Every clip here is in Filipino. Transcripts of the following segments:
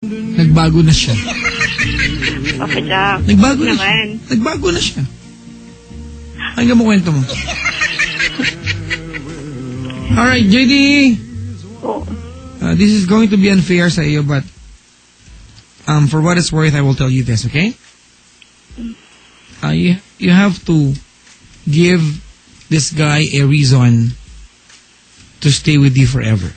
Nagbago na siya. Papa Jack. Nagbago na naman. siya. Nagbago na siya. Hanggang mo kwento mo. Alright, JD. Oh. This is going to be unfair sa iyo, but for what it's worth, I will tell you this, okay? You have to give this guy a reason to stay with you forever.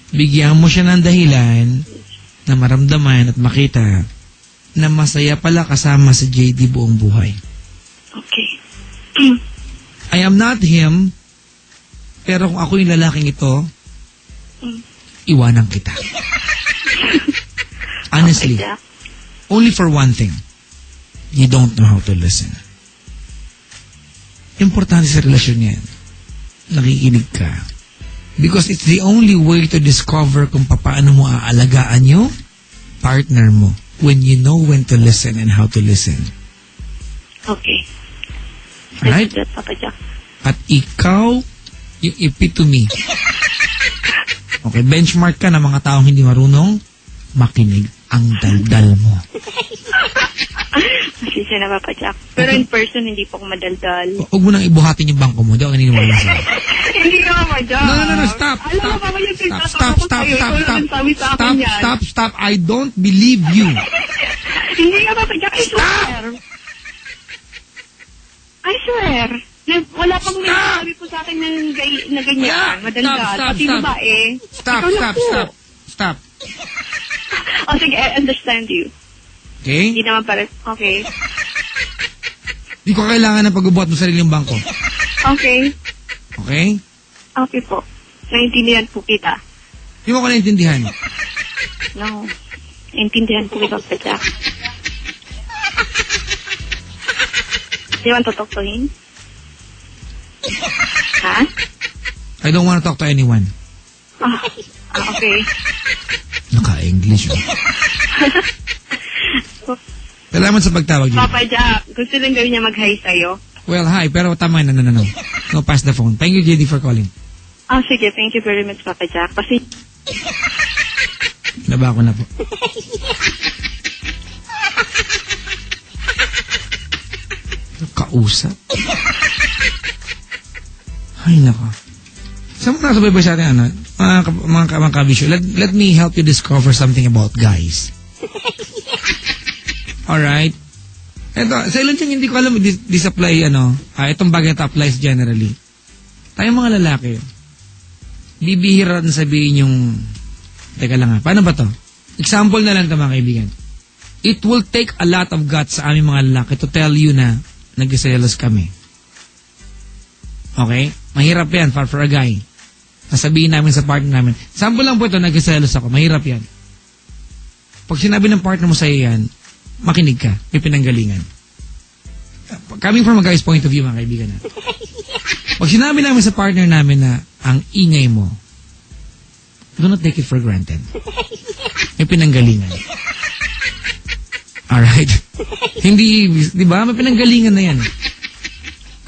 Bigyan mo siya ng dahilan na maramdaman at makita na masaya pala kasama sa JD buong buhay. Okay. I am not him, pero kung ako yung lalaking ito, iwanan kita. Honestly, Papa Jack. only for one thing, you don't know how to listen. Importante sa relasyon yan, nakikinig ka. Because it's the only way to discover kung paano mo aalagaan yung partner mo when you know when to listen and how to listen. Okay. Alright? That's that, Papa Jack. At ikaw, yung epitome. Okay, benchmark ka ng mga taong hindi marunong makinig ang daldal mo. Masisya na, Papa Jack. Pero in person, hindi po ako madaldal. Huwag mo nang ibuhatin yung bangko mo. Di ako naniniwala sa'yo. Hindi ka, Papa Jack. No, stop. Alam mo, Papa Jack, Stop. I don't believe you. Hindi ka, Papa Jack. I swear. I swear. Wala pang may sabi po sa akin na ganyan. Madaldal. Pati babae. Stop. Oh, sige, I understand you. Okay? Hindi naman para... Okay. Di ko kailangan ng pagbubuhat mo sariling bangko. Okay. Okay? Okay po. Naintindihan po kita. Di mo ko naintindihan. No. Naintindihan po kita, Papa Jack. Do you want to talk to him? Ha? I don't want to talk to anyone. Okay. Naka-English. Salamat sa pagtawag, Jay. Papa Jack, gusto lang gawin niya mag-hi sa'yo. Well, hi, pero tama na, no. No, pass the phone. Thank you, JD, for calling. Sige, thank you very much, Papa Jack. Kasi... Naba ko na po. Kausap? Ay, nako. Saan mo nakasabay sa atin, mga kabisyo? Let me help you discover something about guys. Alright? Ito, sa ilan siyang hindi ko alam, this apply, itong bagay na applies generally. Tayong mga lalaki, bibihira na sabihin yung, teka lang paano ba to? Example na lang ito, mga kaibigan. It will take a lot of guts sa aming mga lalaki to tell you na nagsiselos kami. Okay? Mahirap yan for a guy. Nasabihin namin sa partner namin. Sample lang po ito, nagsiselos ako. Mahirap yan. Pag sinabi ng partner mo sa'yo yan, makinig ka. May pinanggalingan. Coming from a guy's point of view, mga kaibigan. Pag sinabi namin sa partner namin na ang ingay mo, do not take it for granted. May pinanggalingan. Alright? Hindi, di ba? May pinanggalingan na yan.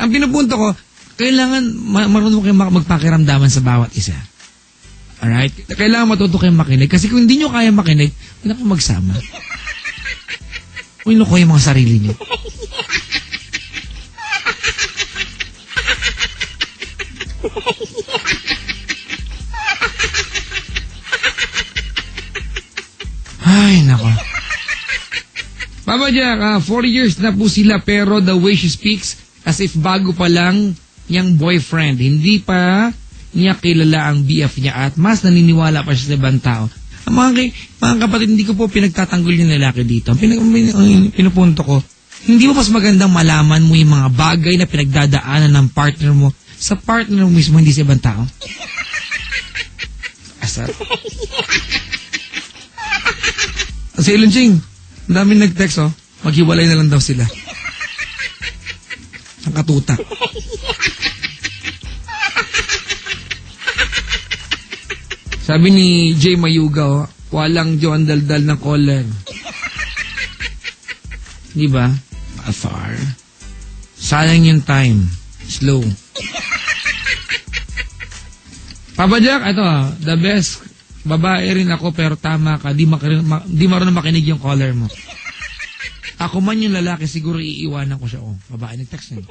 Ang pinupunto ko, kailangan marunong kayo magpakiramdaman sa bawat isa. Alright? Kailangan matuto kayong makinig. Kasi kung hindi nyo kaya makinig, huwag na kayo magsama. Huwag nyo yung mga sarili nyo. Ay, nako. Papa Jack, 4 years na po sila pero the way she speaks as if bago pa lang niyang boyfriend. Hindi pa niya kilala ang BF niya at mas naniniwala pa siya sa ibang tao. Mga kapatid, hindi ko po pinagtatanggol yung lalaki dito. Pinupunto ko, hindi mo mas magandang malaman mo yung mga bagay na pinagdadaanan ng partner mo sa partner mo mismo, hindi sa ibang tao? Asar. Si Elon Ching, ang daming nag-text, maghiwalay na lang daw sila. Ang katutak. Sabi ni Jay Mayuga, walang John daldal ng caller. Di ba? Afar. Sayang yung time. Slow. Papa Jack, ito the best Babae rin ako pero tama ka, di marunong makinig yung caller mo. Ako man yung lalaki, siguro iiwanan ko siya. Oh, babae nag-text na.